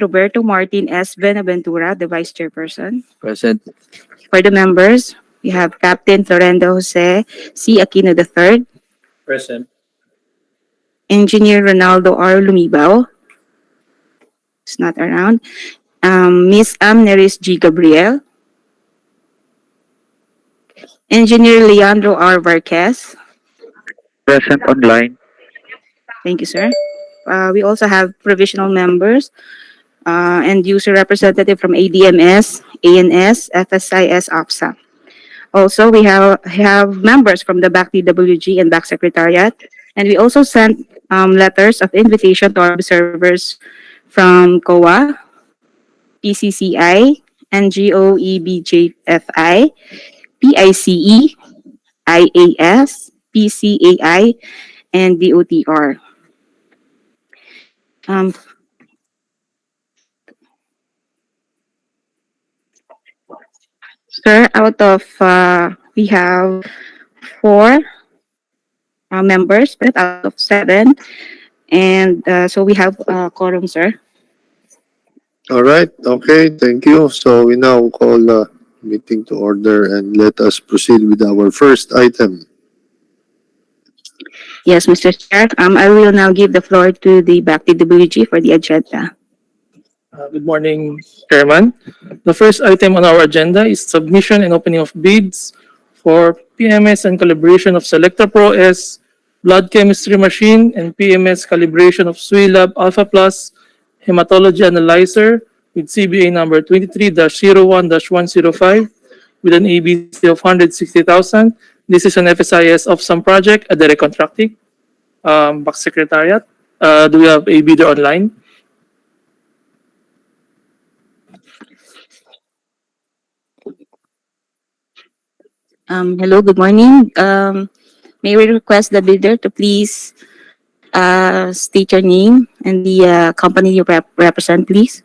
Roberto Martin S. Benaventura, the Vice Chairperson. Present. For the members, we have Captain Florendo Jose C. Aquino III, Present. Engineer Ronaldo R. Lumibao, who's not around, Miss Neris G. Gabriel, Engineer Leandro R. Varquez. Present online. Thank you, sir. We also have provisional members and user representative from ADMS, ANS, FSIS, OPSA. Also, we have members from the BAC DWG and BAC Secretariat, and we also sent letters of invitation to our observers from COA, PCCI, NGOEBJFI, PICE, IAS, PCAI, and DOTR. Sir, out of we have four members, but out of seven, and so we have quorum, sir. All right. Okay. Thank you. So we now call the meeting to order and let us proceed with our first item. Yes, Mr. Chair. I will now give the floor to the BAC DWG for the agenda. Good morning, Chairman. The first item on our agenda is submission and opening of bids for PMS and calibration of SELECTRA Pro S, blood chemistry machine, and PMS calibration of SWELAB ALFA Plus Hematology Analyzer with CBA number 23-01-105 with an ABC of 160,000. This is an FSIS of some project at direct contracting. BAC Secretariat. Do we have a bidder online? Hello, good morning. May we request the bidder to please state your name and the company you represent, please?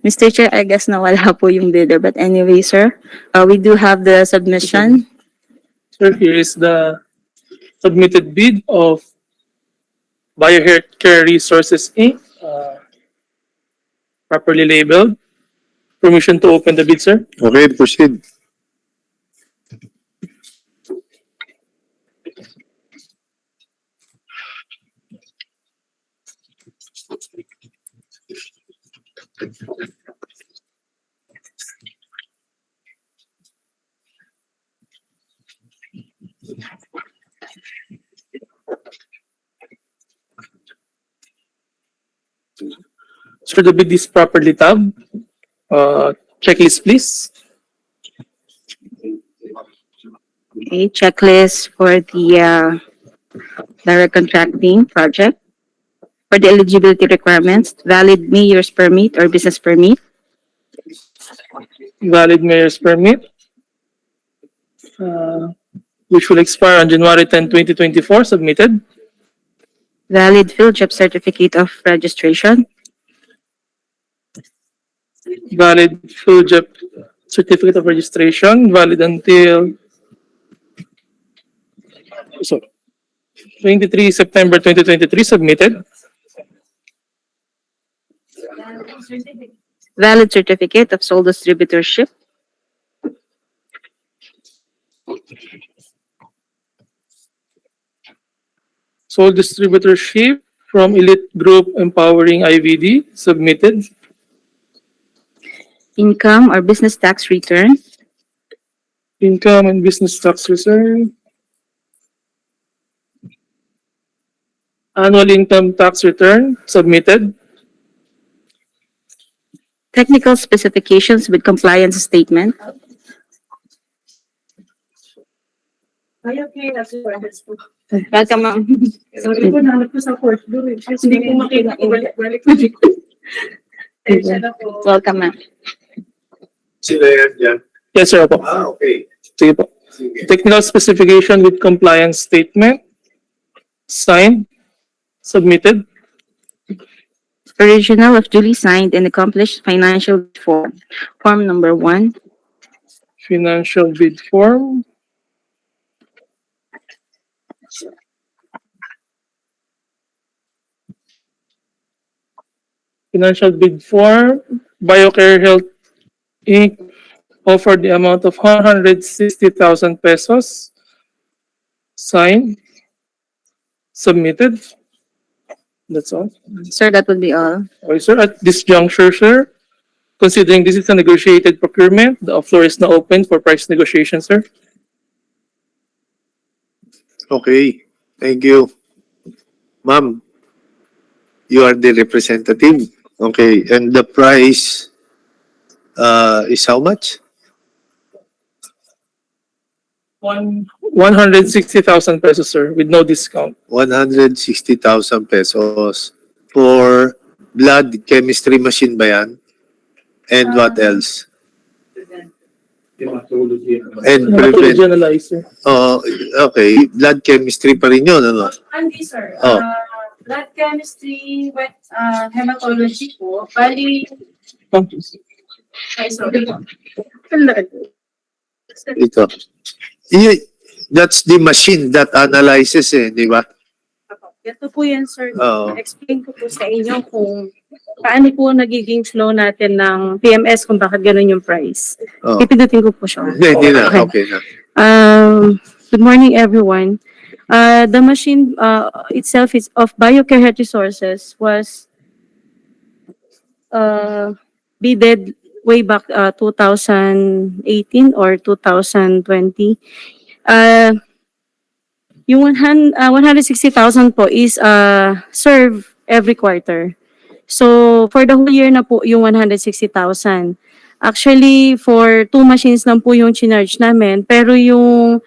Mr. Chair, I guess nawala po yung bidder. But anyway, sir, we do have the submission. Sir, here is the submitted bid of BioHealthcare Resources Inc. Properly labeled. Permission to open the bid, sir. Okay, proceed. Sir, the bid is properly tabbed. Checklist, please. Okay, checklist for the direct contracting project. For the eligibility requirements, valid mayor's permit or business permit, Valid mayor's permit, which will expire on January 10, 2024, submitted. valid field job certificate of registration, Valid full job certificate of registration, valid until 23 September 2023, submitted. valid certificate of sole distributorship, Sole distributorship from Elite Group Empowering IVD, submitted. income or business tax return, Income and business tax return. Annual income tax return, submitted. technical specifications with compliance statement, Welcome, ma'am. Sorry po, nahanap ko sa fourth door eh. Hindi ko makita ko balik-balik ko dito. Ayun na po. Welcome, ma'am. Sila yan. Yes, sir. Opo. Okay. Sige po. Sige. Technical specification with compliance statement. Signed. Submitted. Original of duly signed and accomplished financial form. Form number 1. Financial bid form. Financial bid form. BioCare Health Inc. offered the amount of 160,000 pesos. Signed. Submitted. That's all. Sir, that would be all. Okay, sir. At this juncture, sir, considering this is a negotiated procurement, the floor is now open for price negotiation, sir. Okay. Thank you. Ma'am, you are the representative. Okay. And the price is how much? 160,000 pesos, sir, with no discount. 160,000 pesos for blood chemistry machine ba yan? And what else? And Hematology prevent. analyzer. Oh, okay. Blood chemistry pa rin yun, ano? Hindi sir. Oh. Blood chemistry, hematology po. Bali, ay sorry po. Ito. That's the machine that analyzes di ba? Ito po yan sir. Oo. Explain ko po sa inyo kung paano po nagiging flow natin ng PMS kung bakit ganun yung price. Oh. Pipindutin ko po siya. Hindi na. Okay na. Good morning, everyone. The machine itself is of BioCare Health Resources was bidded way back 2018 or 2020. Yung 160,000 po is served every quarter. So, for the whole year na po yung 160,000. Actually, for 2 machines lang po yung charge namin. Pero yung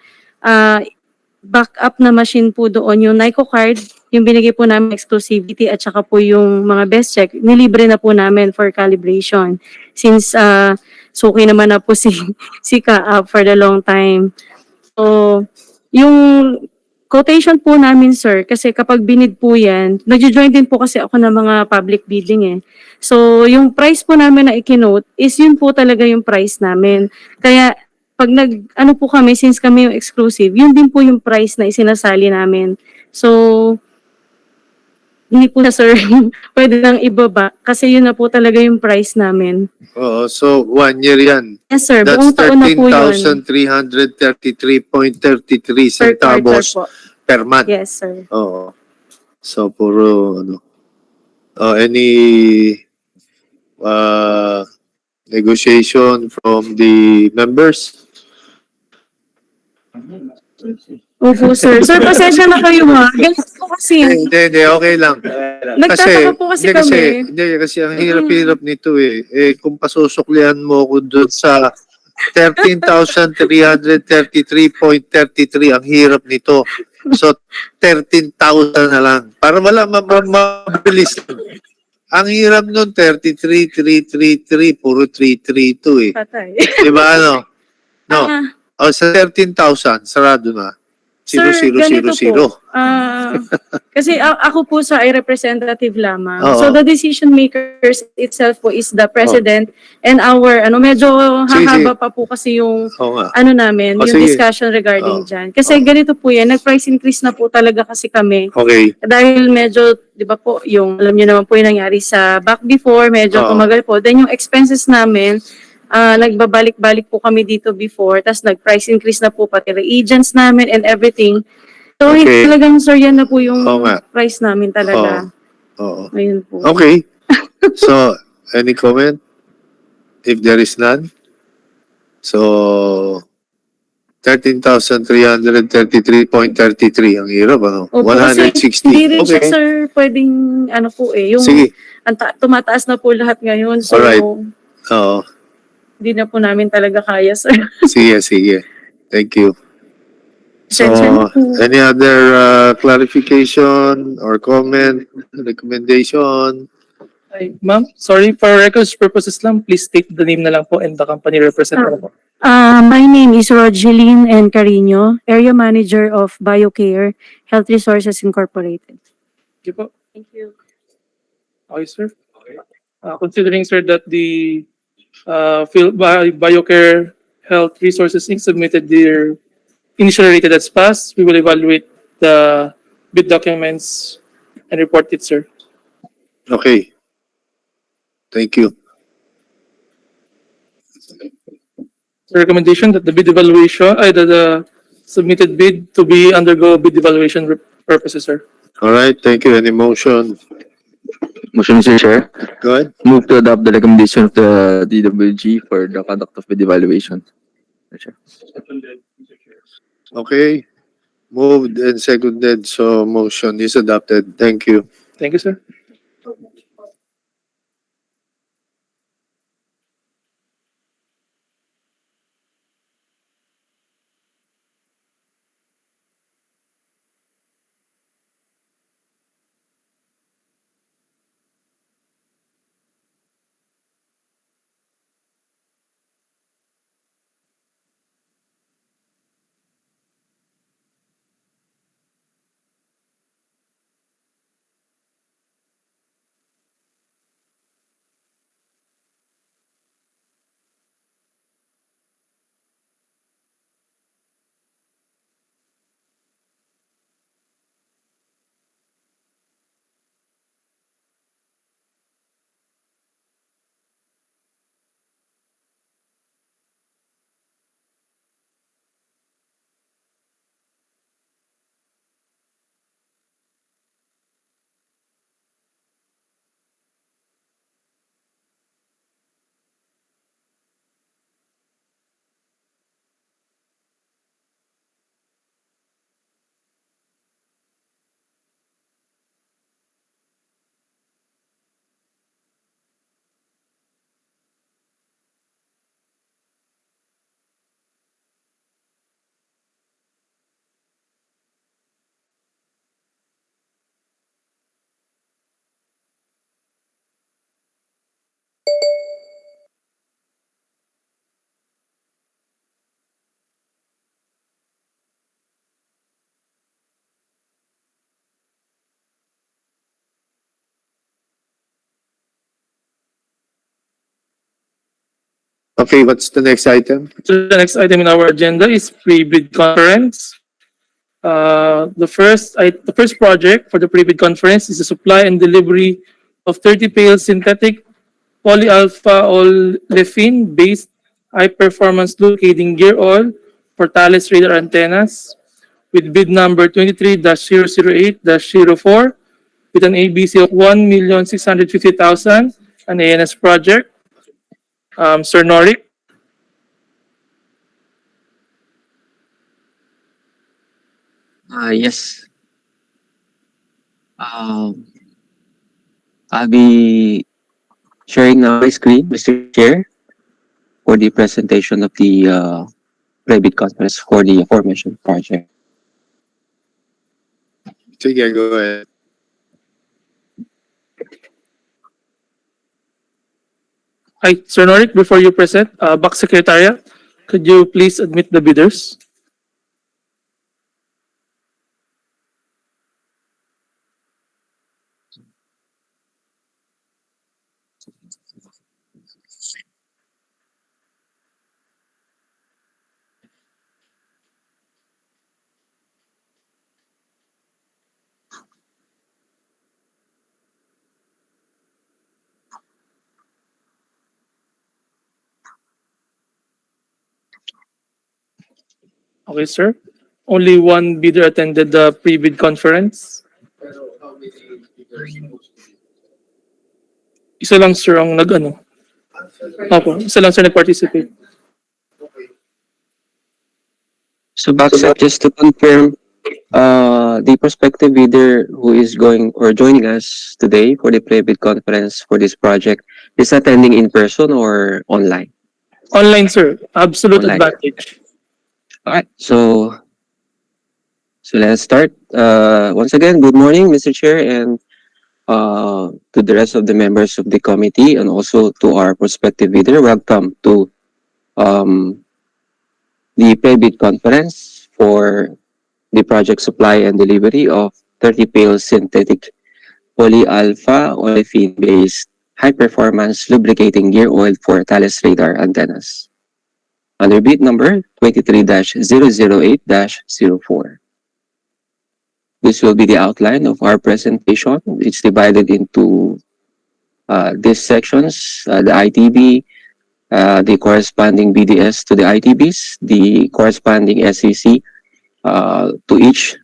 backup na machine po doon, yung Nico card, yung binigay po namin exclusivity at saka po yung mga best check, nilibre na po namin for calibration. Since suki naman na po si CAAP for the long time. So, yung quotation po namin, sir, kasi kapag binid po yan, nag-join din po kasi ako ng mga public bidding eh. So, yung price po namin na ikinote is yun po talaga yung price namin. Kaya, pag ano po kami, since kami yung exclusive, yun din po yung price na isinasali namin. So, hindi po na, sir, pwede nang ibaba kasi yun na po talaga yung price namin. Oo. So, 1 year yan. Yes, sir. That's Buong taon na po yun. 13,333.33 Per quarter centavos po. per month. Yes, sir. Oo. So, puro, any negotiation from the members? Opo, sir. Sir, pasensya na kayo ha. Ganito po kasi. Hindi, okay lang. Nagtataka po kasi kami. Kasi ang hirap-hirap nito kung pasusuklihan mo ko doon sa 13,333.33, ang hirap nito. So, 13,000 na lang. Para wala mabilis. Ang hirap nun, 33,333, puro 332 Patay. Diba ano? No. Ah, Sa 13,000, sarado na. Sir, ganito 0,000. po. Kasi ako po sa ay representative lamang. Oo. So the decision makers itself po is the president and our medyo Sige, hahaba pa po kasi yung Oo nga. namin, yung Sige. discussion regarding Oo. dyan. Kasi ganito po yan, nag-price increase na po talaga kasi kami. Okay. Dahil medyo, di ba po, yung alam niyo naman po yung nangyari sa back before, medyo Oo. tumagal po. Then yung expenses namin, nagbabalik-balik po kami dito before, tas nag-price increase na po pati reagents namin and everything. So, Okay. talagang sir, yan na po yung Oo nga. price namin talaga. Oo. Ayun po. Okay. So, any comment? If there is none? So, 13,333.33. Ang hirap, ano? Opo, kasi 160. hindi rin siya, Okay. sir, pwedeng, yung Sige. tumataas na po lahat ngayon. So, Alright. Oo. hindi na po namin talaga kaya, sir. Sige. Thank you. So, any other clarification or comment, recommendation? Ay, ma'am, sorry, for records purposes lang, please state the name na lang po and the company representative po. My name is Rogeline N. Carino, Area Manager of BioCare Health Resources Incorporated. Okay po. Thank you. Okay, sir. Considering, sir, that the BioCare Health Resources Inc. submitted their initially rated as pass, we will evaluate the bid documents and report it, sir. Okay. Thank you. The recommendation that the bid evaluation, the submitted bid to be undergo bid evaluation purposes, sir. All right, thank you. Any motion? Motion, Mr. Chair. Go ahead. Move to adopt the recommendation of the DWG for the conduct of bid evaluation. Mr. Chair. Okay. Moved and seconded, so motion is adopted. Thank you. Thank you, sir. Okay, what's the next item? So the next item in our agenda is pre-bid conference. The first project for the pre-bid conference is the supply and delivery of 30 Pails synthetic Polyalphaolefin-Based high-performance lubricating gear oil for Thales radar antennas with bid number 23-008-04 with an ABC of 1,650,000, an ANS project. Sir Norik. Yes. I'll be sharing now my screen, Mr. Chair, for the presentation of the private conference for the aforementioned project. Sige, go ahead. Hi, Sir Norik, before you present, BAC Secretariat, could you please admit the bidders? Okay, sir. Only one bidder attended the pre-bid conference. Isa lang, sir, ang nag-ano. Opo, isa lang, sir, nag-participate. So, Backsat, just to confirm, the prospective bidder who is going or joining us today for the private conference for this project is attending in person or online? Online, sir. Absolute Online. advantage. All right. So, So let's start. Once again, good morning, Mr. Chair, and to the rest of the members of the committee, and also to our prospective leader. Welcome to um, the pre-bid conference for the project supply and delivery of 30 Pails synthetic polyalpha-olefin-based high-performance lubricating gear oil for Thales radar antennas. Under bid number 23-008-04. This will be the outline of our presentation. It's divided into these sections, the ITB, the corresponding BDS to the ITBs, the corresponding SEC to each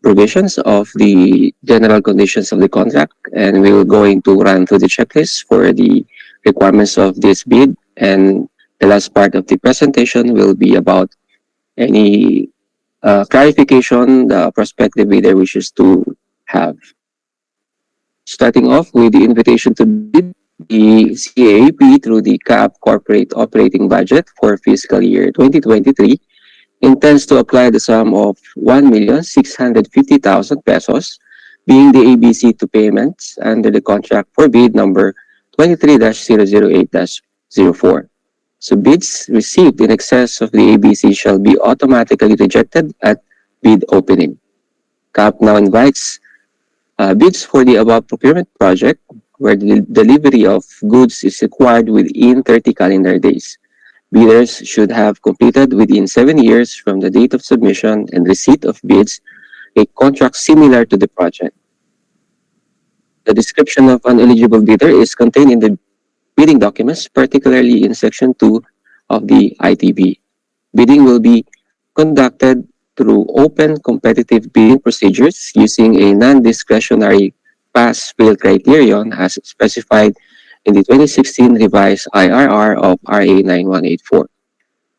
provisions of the general conditions of the contract, and we're going to run through the checklist for the requirements of this bid. And the last part of the presentation will be about any clarification the prospective bidder wishes to have. Starting off with the invitation to bid, the CAAP through the CAAP Corporate Operating Budget for fiscal year 2023 intends to apply the sum of 1,650,000 pesos, being the ABC to payments under the contract for bid number 23-008-04. So bids received in excess of the ABC shall be automatically rejected at bid opening. CAAP now invites bids for the above procurement project where the delivery of goods is required within 30 calendar days. Bidders should have completed within 7 years from the date of submission and receipt of bids a contract similar to the project. The description of an eligible bidder is contained in the bidding documents, particularly in Section 2 of the ITB. Bidding will be conducted through open competitive bidding procedures using a non-discretionary pass-fail criterion as specified in the 2016 revised IRR of RA 9184.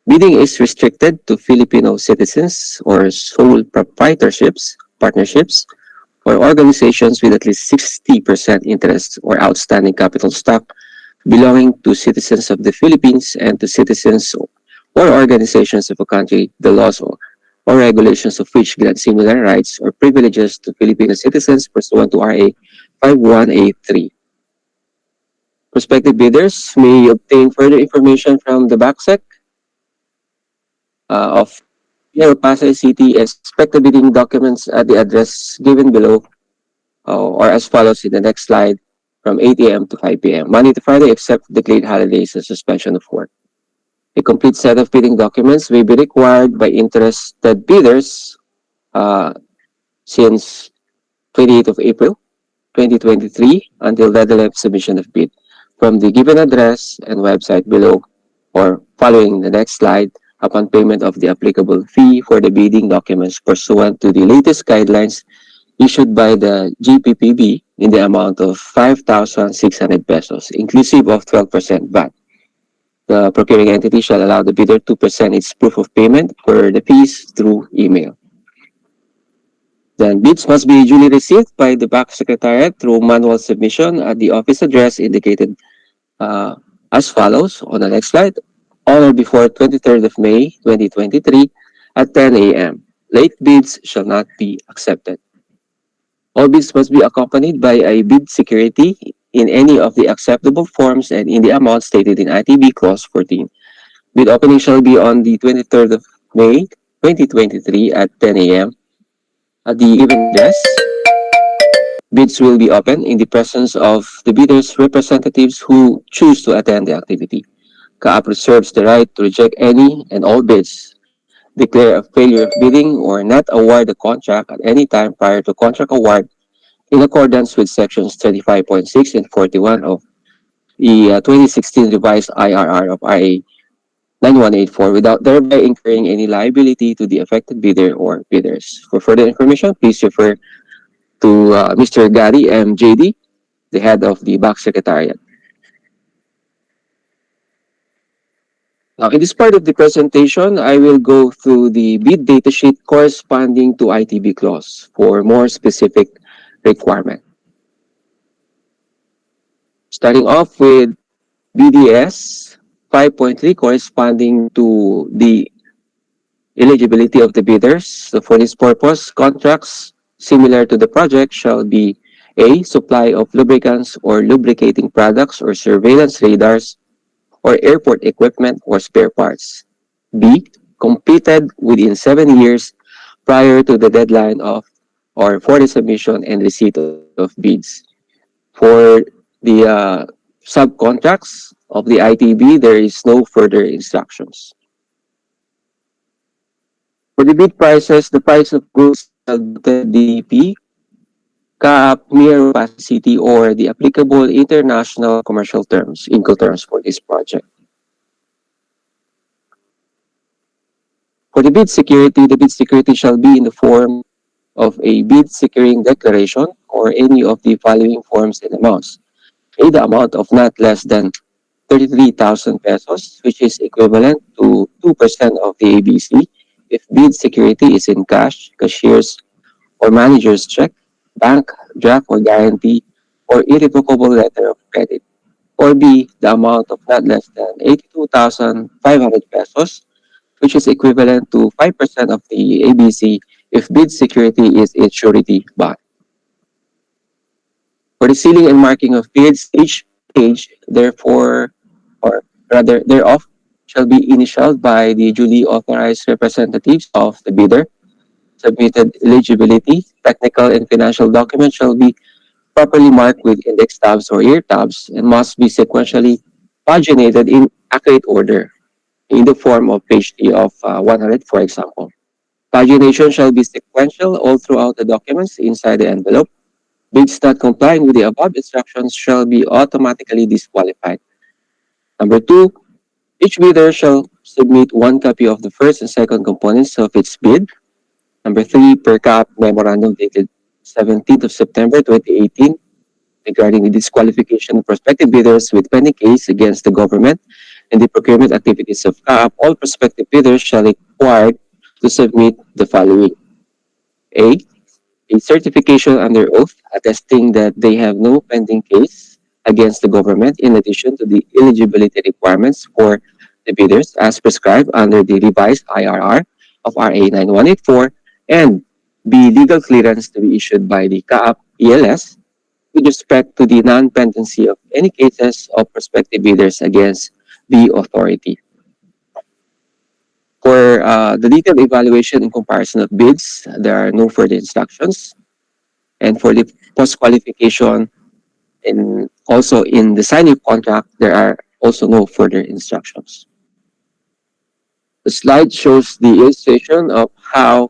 Bidding is restricted to Filipino citizens or sole proprietorships, partnerships, or organizations with at least 60% interest or outstanding capital stock belonging to citizens of the Philippines and to citizens or organizations of a country, the laws or regulations of which grant similar rights or privileges to Filipino citizens pursuant to RA 5183. Prospective bidders may obtain further information from the BACSEC of Pasay City and expect the bidding documents at the address given below or as follows in the next slide from 8 a.m. to 5 p.m. Monday to Friday except declared holidays and suspension of work. A complete set of bidding documents may be required by interested bidders since 28th of April 2023 until deadline of submission of bid from the given address and website below or following the next slide upon payment of the applicable fee for the bidding documents pursuant to the latest guidelines issued by the GPPB in the amount of 5,600 pesos, inclusive of 12% VAT. The procuring entity shall allow the bidder to present its proof of payment for the fees through email. Then bids must be duly received by the BAC Secretariat through manual submission at the office address indicated as follows on the next slide. On or before 23rd of May 2023 at 10 a.m. Late bids shall not be accepted. All bids must be accompanied by a bid security in any of the acceptable forms and in the amount stated in ITB Clause 14. Bid opening shall be on the 23rd of May 2023 at 10 a.m. At the given address, bids will be open in the presence of the bidders' representatives who choose to attend the activity. CAAP reserves the right to reject any and all bids, declare a failure of bidding, or not award the contract at any time prior to contract award in accordance with sections 35.6 and 41 of the 2016 revised IRR of RA 9184 without thereby incurring any liability to the affected bidder or bidders. For further information, please refer to Mr. Gary M. JD, the head of the BAC Secretariat. Now, in this part of the presentation, I will go through the bid datasheet corresponding to ITB clause for more specific requirement. Starting off with BDS 5.3 corresponding to the eligibility of the bidders. So for this purpose, contracts similar to the project shall be A. Supply of lubricants or lubricating products or surveillance radars or airport equipment or spare parts. B. Completed within 7 years prior to the deadline of or for the submission and receipt of bids. For the subcontracts of the ITB, there is no further instructions. For the bid prices, the price of goods shall be the DDP, CAAP near opacity, or the applicable international commercial terms, Incoterms for this project. For the bid security shall be in the form of a bid securing declaration or any of the following forms and amounts. A, the amount of not less than 33,000 pesos, which is equivalent to 2% of the ABC. If bid security is in cash, cashier's or manager's check, bank, draft or guarantee, or irrevocable letter of credit. Or B, the amount of not less than 82,500 pesos, which is equivalent to 5% of the ABC if bid security is its surety bond. For the sealing and marking of bids, each page, therefore, or rather thereof, shall be initialed by the duly authorized representatives of the bidder. Submitted eligibility, technical and financial documents shall be properly marked with index tabs or ear tabs and must be sequentially paginated in accurate order in the form of page 3 of 100, for example. Pagination shall be sequential all throughout the documents inside the envelope. Bids not complying with the above instructions shall be automatically disqualified. Number 2, each bidder shall submit one copy of the first and second components of its bid. Number 3, per cap memorandum dated 17th of September 2018 regarding the disqualification of prospective bidders with pending case against the government and the procurement activities of CAAP. All prospective bidders shall be required to submit the following. A, a certification under oath attesting that they have no pending case against the government in addition to the eligibility requirements for the bidders as prescribed under the revised IRR of RA 9184, and B, legal clearance to be issued by the CAAP ELS with respect to the non-pendency of any cases of prospective bidders against the authority. For the detailed evaluation and comparison of bids, there are no further instructions. And for the post-qualification and also in the signing of contract, there are also no further instructions. The slide shows the illustration of how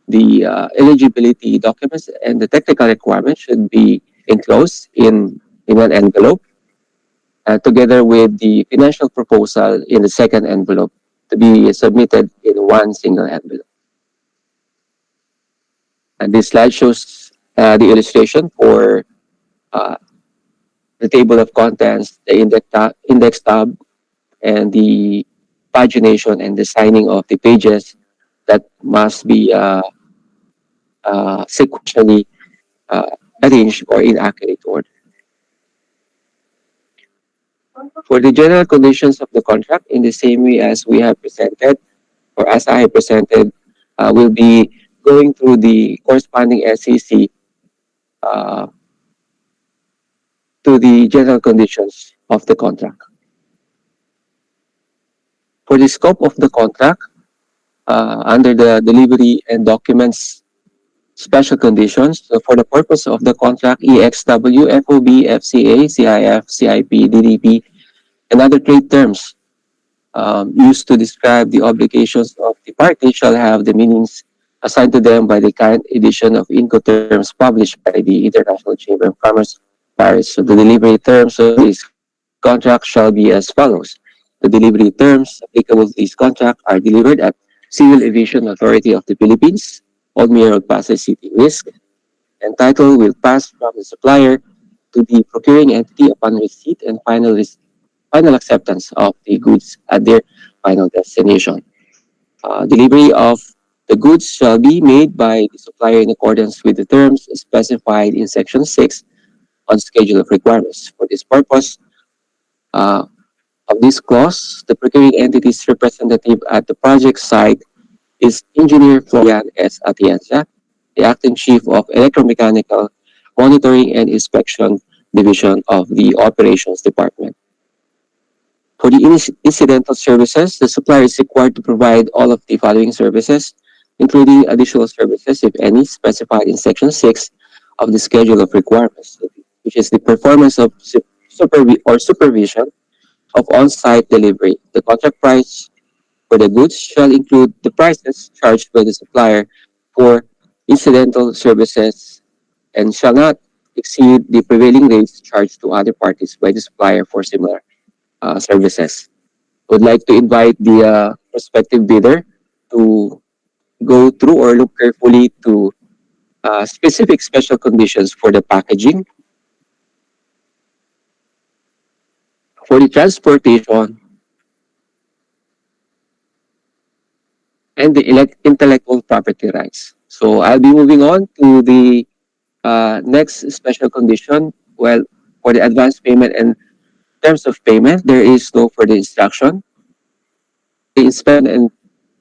the eligibility documents and the technical requirements should be enclosed in an envelope, together with the financial proposal in the second envelope to be submitted in one single envelope. And this slide shows the illustration for the table of contents, the index tab, and the pagination and the signing of the pages that must be sequentially arranged or in accurate order. For the general conditions of the contract, in the same way as we have presented, or as I have presented, we'll be going through the corresponding SEC to the general conditions of the contract. For the scope of the contract, under the delivery and documents special conditions, so for the purpose of the contract, EXW, FOB, FCA, CIF, CIP, DDP, and other trade terms used to describe the obligations of the party shall have the meanings assigned to them by the current edition of Incoterms published by the International Chamber of Commerce, Paris. So the delivery terms of this contract shall be as follows. The delivery terms applicable to this contract are delivered at Civil Aviation Authority of the Philippines, Old Mayor Road, Pasay City, Risk, and title will pass from the supplier to the procuring entity upon receipt and final acceptance of the goods at their final destination. Delivery of the goods shall be made by the supplier in accordance with the terms specified in Section 6 on Schedule of Requirements. For this purpose of this clause, the procuring entity's representative at the project site is Engineer Florian S. Atienza, the Acting Chief of Electromechanical Monitoring and Inspection Division of the Operations Department. For the incidental services, the supplier is required to provide all of the following services, including additional services, if any, specified in Section 6 of the Schedule of Requirements, which is the performance of supervision of on-site delivery. The contract price for the goods shall include the prices charged by the supplier for incidental services and shall not exceed the prevailing rates charged to other parties by the supplier for similar services. Would like to invite the prospective bidder to go through or look carefully to specific special conditions for the packaging, for the transportation, and the intellectual property rights. So I'll be moving on to the next special condition. Well, for the advance payment and terms of payment, there is no further instruction. The inspection and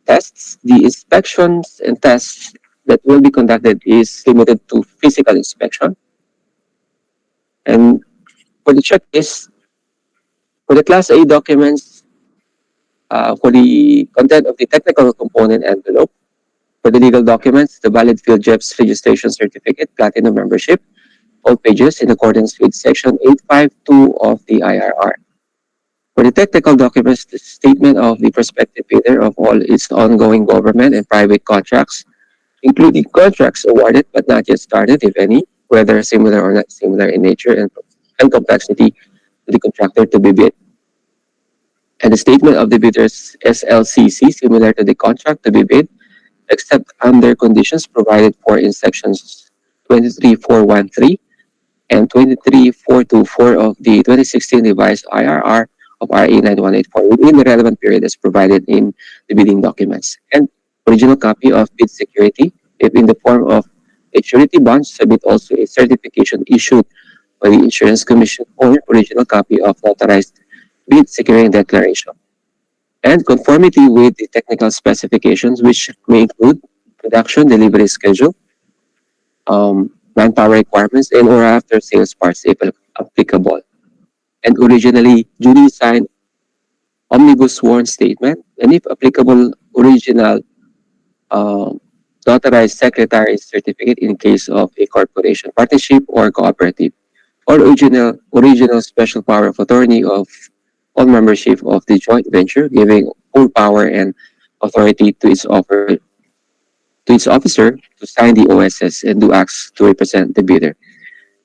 tests, the inspections and tests that will be conducted is limited to physical inspection. And for the checklist, for the Class A documents, for the content of the technical component envelope, for the legal documents, the valid field JEPS registration certificate, platinum membership, all pages in accordance with Section 852 of the IRR. For the technical documents, the statement of the prospective bidder of all its ongoing government and private contracts, including contracts awarded but not yet started, if any, whether similar or not similar in nature and complexity to the contractor to be bid. And the statement of the bidder's SLCC similar to the contract to be bid, except under conditions provided for in sections 23413 and 23424 of the 2016 revised IRR of RA 9184 within the relevant period as provided in the bidding documents. And original copy of bid security, if in the form of a surety bond, submit also a certification issued by the Insurance Commission or original copy of notarized bid securing declaration. And conformity with the technical specifications, which may include production delivery schedule, manpower requirements, and or after sales parts if applicable. And originally duly signed omnibus sworn statement, and if applicable, original notarized secretary's certificate in case of a corporation, partnership, or cooperative, or original special power of attorney of all membership of the joint venture, giving full power and authority to its officer to sign the OSS and do acts to represent the bidder.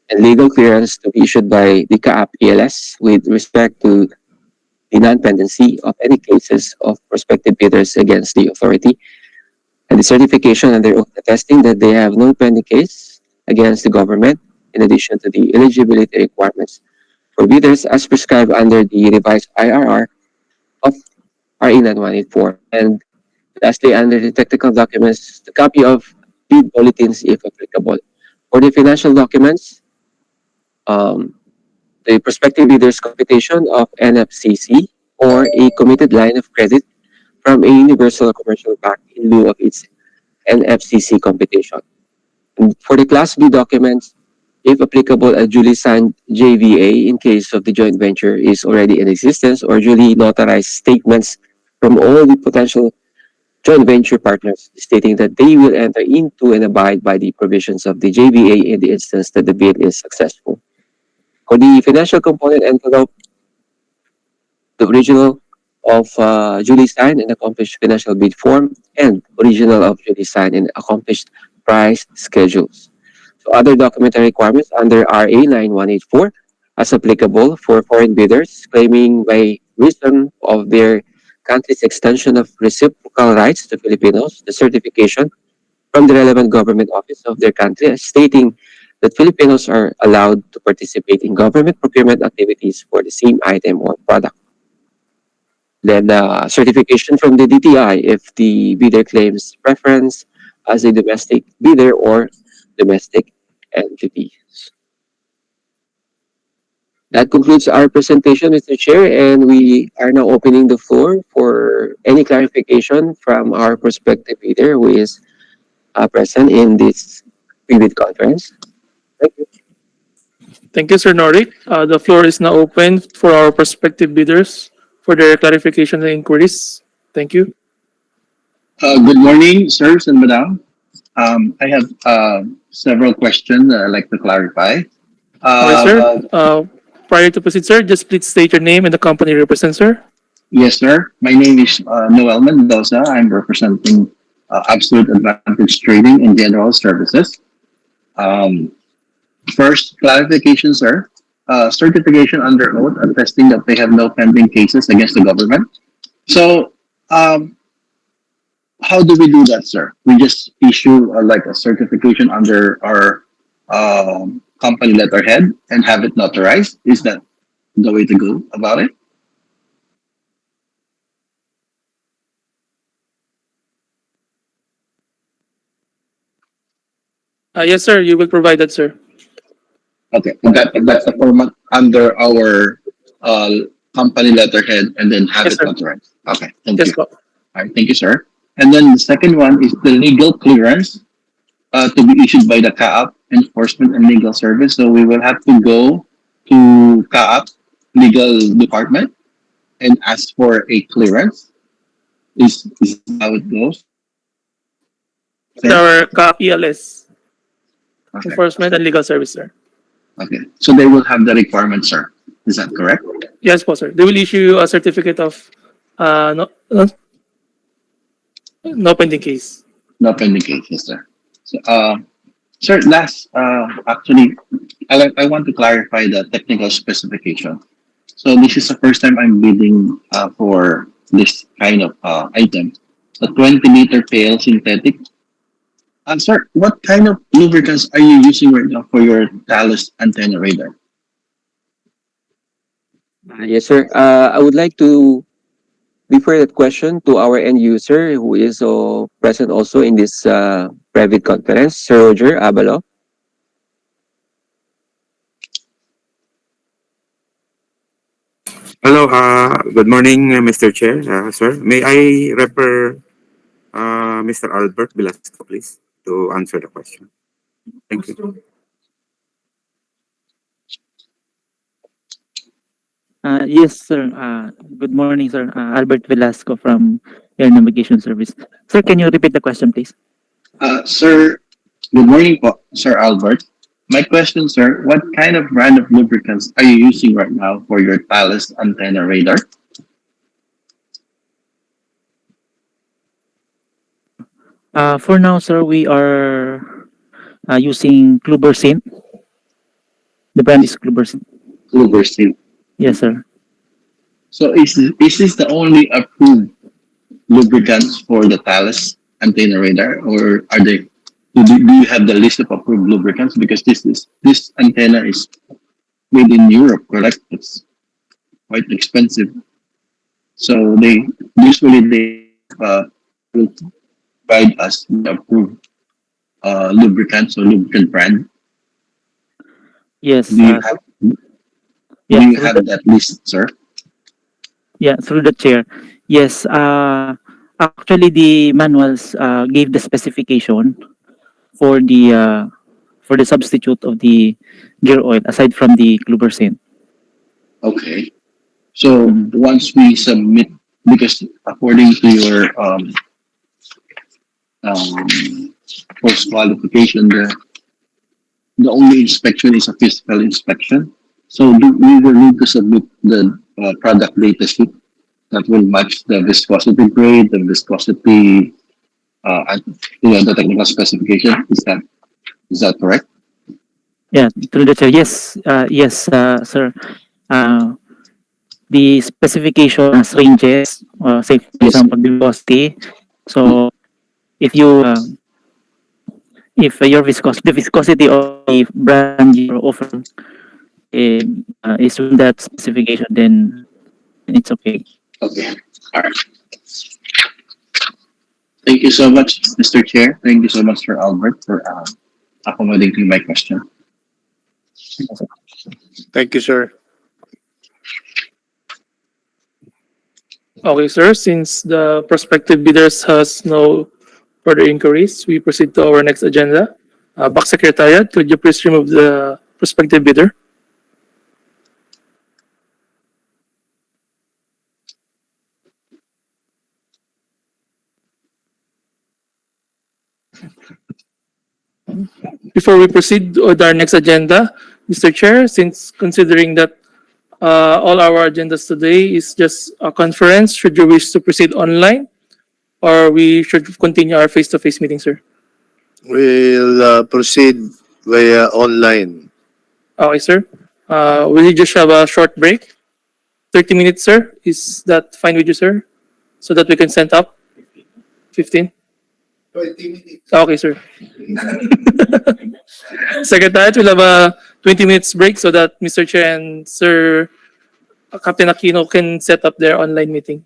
And legal clearance to be issued by the CAAP ELS with respect to the non-pendency of any cases of prospective bidders against the authority, and the certification and their oath attesting that they have no pending case against the government, in addition to the eligibility requirements for bidders as prescribed under the revised IRR of RA 9184. And lastly, under the technical documents, the copy of bid bulletins if applicable. For the financial documents, the prospective bidder's computation of NFCC or a committed line of credit from a universal commercial bank in lieu of its NFCC computation. And for the Class B documents, if applicable, a duly signed JVA in case of the joint venture is already in existence, or duly notarized statements from all the potential joint venture partners stating that they will enter into and abide by the provisions of the JVA in the instance that the bid is successful. For the financial component envelope, the original of duly signed and accomplished financial bid form and original of duly signed and accomplished price schedules. So other documentary requirements under RA 9184 as applicable for foreign bidders claiming by reason of their country's extension of reciprocal rights to Filipinos, the certification from the relevant government office of their country stating that Filipinos are allowed to participate in government procurement activities for the same item or product. Then certification from the DTI if the bidder claims preference as a domestic bidder or domestic entity. That concludes our presentation, Mr. Chair, and we are now opening the floor for any clarification from our prospective leader who is present in this pre-bid conference. Thank you. Thank you, Sir Norik. The floor is now open for our prospective bidders for their clarification and inquiries. Thank you. Good morning, sirs and madam. I have several questions that I'd like to clarify. Okay, sir. Uh, Prior to proceed, sir, just please state your name and the company you represent, sir. yes, sir. My name is Noel Mendoza. I'm representing Absolute Advantage Trading and General Services. Um, First, clarification, sir. Certification under oath attesting that they have no pending cases against the government. So, how do we do that, sir? We just issue like a certification under our company letterhead and have it notarized. Is that the way to go about it? Yes, sir. You will provide that, sir. Okay, that's the format under our uh, company letterhead and then have Yes, it sir. notarized. Okay, thank Yes, you. po. All right, thank you, sir. And then the second one is the legal clearance to be issued by the CAAP Enforcement and Legal Service. So we will have to go to CAAP Legal Department and ask for a clearance. Is how it goes? It's our CAAP Okay. Enforcement and Legal Service, sir. Okay. So they will have the requirement, sir. Is that correct? Yes, po, sir. They will issue a certificate of no pending case. No pending cases, sir. So, sir, last, actually, I want to clarify the technical specification. So this is the first time I'm bidding for this kind of item. The 20-liter pail synthetic. Sir, what kind of lubricants are you using right now for your Thales antenna radar? Yes, sir. I would like to refer that question to our end user who is present also in this private conference, Sir Roger Abalo. Hello, good morning, Mr. Chair, sir. May I refer Mr. Albert Velasco, please, to answer the question? Thank you. Yes, sir. Good morning, sir. Albert Velasco from Air Navigation Service. Sir, can you repeat the question, please? Sir, good morning po, Sir Albert. My question, sir, what kind of brand of lubricants are you using right now for your Thales antenna radar? For now, sir, we are using Clubersin. The brand is Clubersin. Lubricate. Yes, sir. So is this the only approved lubricants for the Thales antenna radar, or are they? Do you have the list of approved lubricants? Because this antenna is made in Europe, correct? It's quite expensive. So they usually will provide us the approved lubricants or lubricant brand. Yes. Do you have Yeah, that list, sir? through the chair. Yes. Actually, the manuals gave the specification for the substitute of the gear oil aside from the Clubersin. Okay. So Mhm. once we submit, because according to your um, post qualification, the only inspection is a physical inspection. So we will need to submit the product data sheet that will match the viscosity grade, the viscosity, and the technical specification. Is that correct? Yeah, through the chair. Yes. Yes, sir. Uh, the specification has ranges, say for Yes, sir. example, viscosity. So if you if your viscosity, the viscosity of the brand you're offering is within that specification, then it's okay. Okay. All right. Thank you so much, Mr. Chair. Thank you so much, Sir Albert, for accommodating my question. Thank you, sir. Okay, sir. Since the prospective bidders has no further inquiries, we proceed to our next agenda. BAC Secretariat, could you please remove the prospective bidder? Before we proceed with our next agenda, Mr. Chair, since considering that all our agendas today is just a conference, should you wish to proceed online, or we should continue our face-to-face meeting, sir? We'll proceed via online. Okay, sir. Will you just have a short break? 30 minutes, sir. Is that fine with you, sir? So that we can send up? 15? 20 minutes. Okay, sir. Secretariat will have a 20 minutes break so that Mr. Chair and Sir Captain Aquino can set up their online meeting.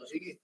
Sige.